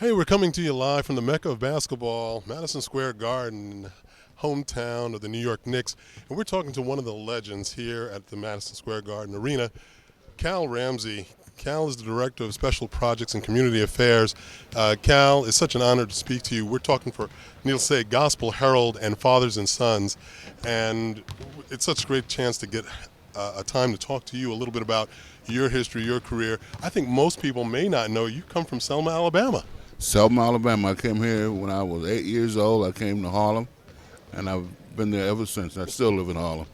Hey, we're coming to you live from the Mecca of basketball, Madison Square Garden, hometown of the New York Knicks. And we're talking to one of the legends here at the Madison Square Garden Arena, Cal Ramsey. Cal is the Director of Special Projects and Community Affairs. Cal, it's such an honor to speak to you. We're talking for, needless to say, Gospel Herald and Fathers and Sons. And it's such a great chance to get a time to talk to you a little bit about your history, your career. I think most people may not know you come from Selma, Alabama. Selma, Alabama. I came here when I was 8 years old. I came to Harlem, and I've been there ever since. I still live in Harlem.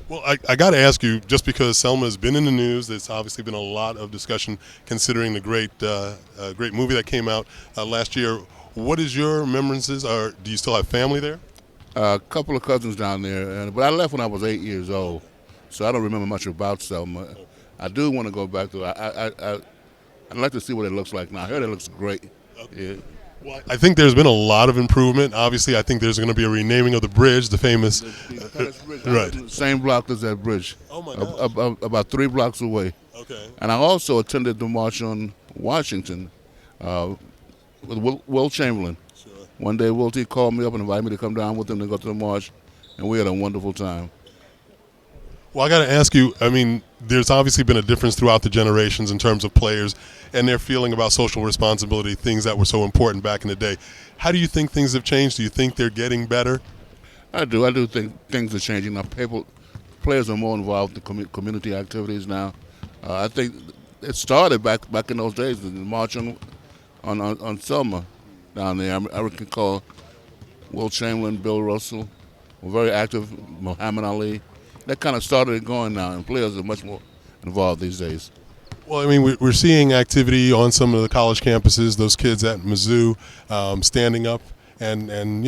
Well, I got to ask you, just because Selma has been in the news, there's obviously been a lot of discussion considering the great movie that came out last year. What is your remembrances, or do you still have family there? A couple of cousins down there, but I left when I was 8 years old, so I don't remember much about Selma. I do want to go back to it. I'd like to see what it looks like now. I heard it looks great. Yeah. Well, I think there's been a lot of improvement. Obviously, I think there's going to be a renaming of the bridge, the famous. Right. Same block as that bridge. Oh my gosh. About 3 blocks away. Okay. And I also attended the march on Washington with Will Chamberlain. Sure. One day, Will T called me up and invited me to come down with him to go to the march, and we had a wonderful time. Well, I got to ask you, I mean, there's obviously been a difference throughout the generations in terms of players and their feeling about social responsibility, things that were so important back in the day. How do you think things have changed? Do you think they're getting better? I do think things are changing now. Players are more involved in community activities now. I think it started back in those days, the march on Selma down there. I recall Will Chamberlain, Bill Russell were very active, Muhammad Ali. That kind of started it going now, and players are much more involved these days. Well, I mean, we're seeing activity on some of the college campuses, those kids at Mizzou standing up and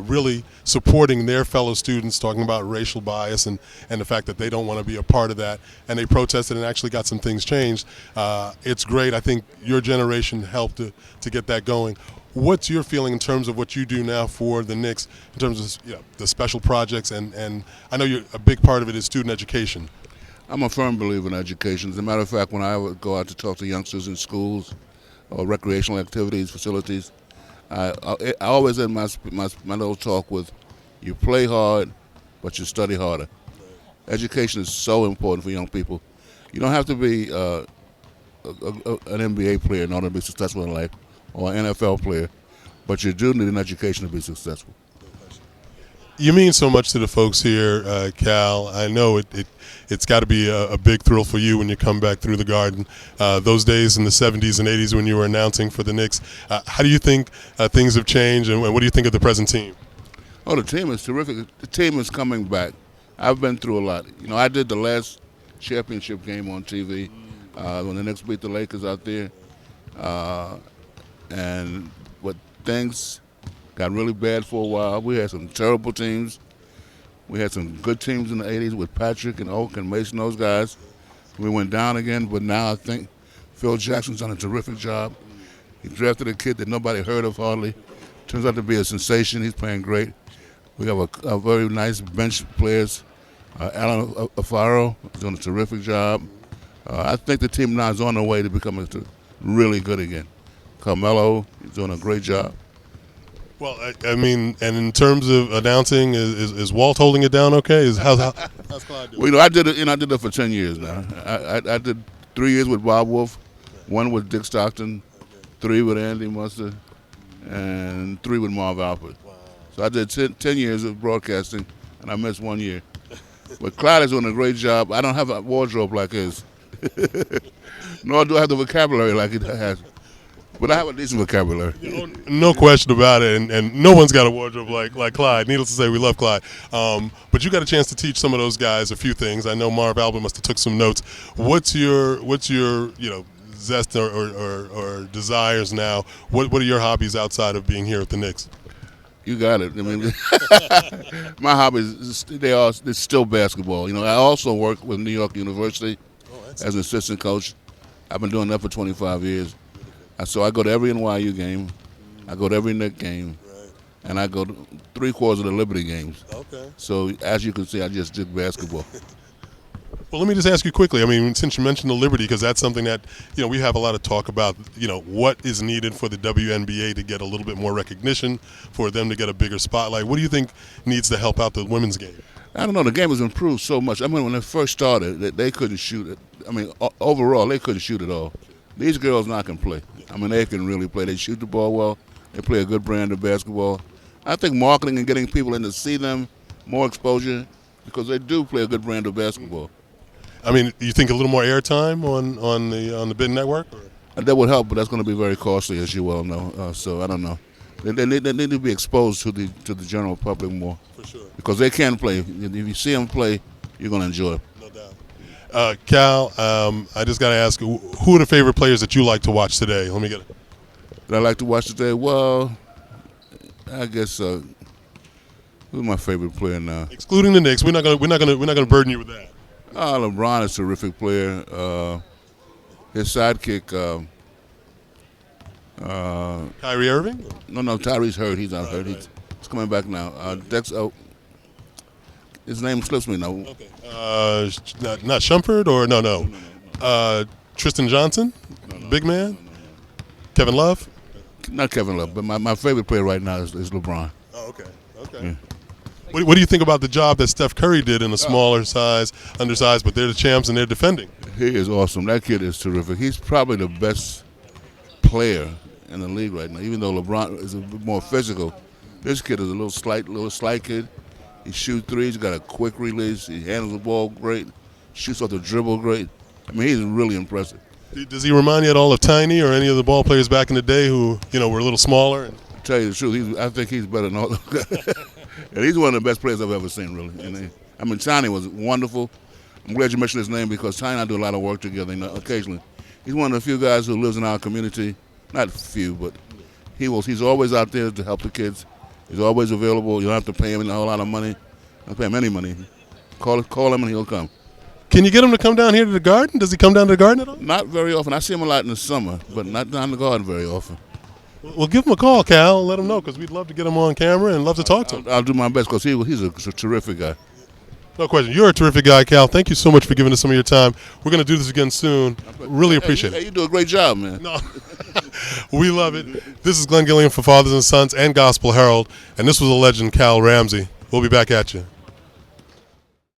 really supporting their fellow students, talking about racial bias and the fact that they don't want to be a part of that. And they protested and actually got some things changed. It's great. I think your generation helped to get that going. What's your feeling in terms of what you do now for the Knicks in terms of the special projects? And I know a big part of it is student education. I'm a firm believer in education. As a matter of fact, when I would go out to talk to youngsters in schools or recreational activities, facilities, I always end my little talk with, you play hard, but you study harder. Education is so important for young people. You don't have to be an NBA player in order to be successful in life, or an NFL player, but you do need an education to be successful. You mean so much to the folks here, Cal. I know it's got to be a big thrill for you when you come back through the Garden. Those days in the 70s and 80s when you were announcing for the Knicks, how do you think things have changed, and what do you think of the present team? Oh, the team is terrific. The team is coming back. I've been through a lot. I did the last championship game on TV when the Knicks beat the Lakers out there. But things got really bad for a while. We had some terrible teams. We had some good teams in the 80s with Patrick and Oak and Mason, those guys. We went down again, but now I think Phil Jackson's done a terrific job. He drafted a kid that nobody heard of hardly. Turns out to be a sensation. He's playing great. We have a very nice bench of players. Alan Afaro is doing a terrific job. I think the team now is on the way to becoming really good again. Carmelo is doing a great job. Well, I mean, and in terms of announcing, is Walt holding it down okay? How's Clyde doing? Well, I did it. I did it for 10 years now. I did 3 years with Bob Wolf, 1 with Dick Stockton, 3 with Andy Munster, and 3 with Marv Alpert. Wow. So I did 10 years of broadcasting, and I missed 1 year. But Clyde is doing a great job. I don't have a wardrobe like his, nor do I have the vocabulary like he has. But I have a decent vocabulary. No question about it, and no one's got a wardrobe like Clyde. Needless to say, we love Clyde. But you got a chance to teach some of those guys a few things. I know Marv Albert must have took some notes. What's your zest or desires now? What are your hobbies outside of being here at the Knicks? You got it. I mean, my hobbies they're still basketball. I also work with New York University as an assistant coach. I've been doing that for 25 years. So I go to every NYU game, I go to every Knicks game, and I go to 3/4 of the Liberty games. Okay. So as you can see, I just did basketball. Well, let me just ask you quickly. I mean, since you mentioned the Liberty, because that's something that, we have a lot of talk about, what is needed for the WNBA to get a little bit more recognition, for them to get a bigger spotlight. What do you think needs to help out the women's game? I don't know. The game has improved so much. I mean, when they first started, they couldn't shoot it. I mean, overall, they couldn't shoot at all. These girls now can play. I mean, they can really play. They shoot the ball well. They play a good brand of basketball. I think marketing and getting people in to see them, more exposure, because they do play a good brand of basketball. I mean, you think a little more airtime on the big network? Or? That would help, but that's going to be very costly, as you well know. So I don't know. They need to be exposed to the general public more. For sure. Because they can play. If you see them play, you're going to enjoy it. No doubt. Cal, I just got to ask, who are the favorite players that you like to watch today? Let me get it. That I like to watch today? Well, I guess who's my favorite player now? Excluding the Knicks, we're not gonna burden you with that. LeBron is a terrific player. His sidekick. Kyrie Irving? No, Tyree's hurt. He's not hurt. Right. He's coming back now. His name slips me now. Okay. Not Shumpert or no. Tristan Johnson, big man. Kevin Love. Not Kevin Love, but my favorite player right now is LeBron. Oh, okay. Yeah. What do you think about the job that Steph Curry did in a smaller size, undersized, but they're the champs and they're defending? He is awesome. That kid is terrific. He's probably the best player in the league right now, even though LeBron is a bit more physical. This kid is a little slight kid. He shoots threes, got a quick release, he handles the ball great, shoots off the dribble great. I mean, he's really impressive. Does he remind you at all of Tiny or any of the ball players back in the day who, were a little smaller? To tell you the truth, I think he's better than all those guys. And he's one of the best players I've ever seen, really. And Tiny was wonderful. I'm glad you mentioned his name because Tiny and I do a lot of work together, occasionally. He's one of the few guys who lives in our community. Not few, but he's always out there to help the kids. He's always available. You don't have to pay him a whole lot of money. Don't pay him any money. Call him and he'll come. Can you get him to come down here to the Garden? Does he come down to the Garden at all? Not very often. I see him a lot in the summer, but not down the Garden very often. Well, give him a call, Cal, and let him know because we'd love to get him on camera and love to talk to him. I'll do my best because he's a terrific guy. No question. You're a terrific guy, Cal. Thank you so much for giving us some of your time. We're going to do this again soon. Really appreciate it. You do a great job, man. No. We love it. This is Glenn Gilliam for Fathers and Sons and Gospel Herald, and this was a legend, Cal Ramsey. We'll be back at you.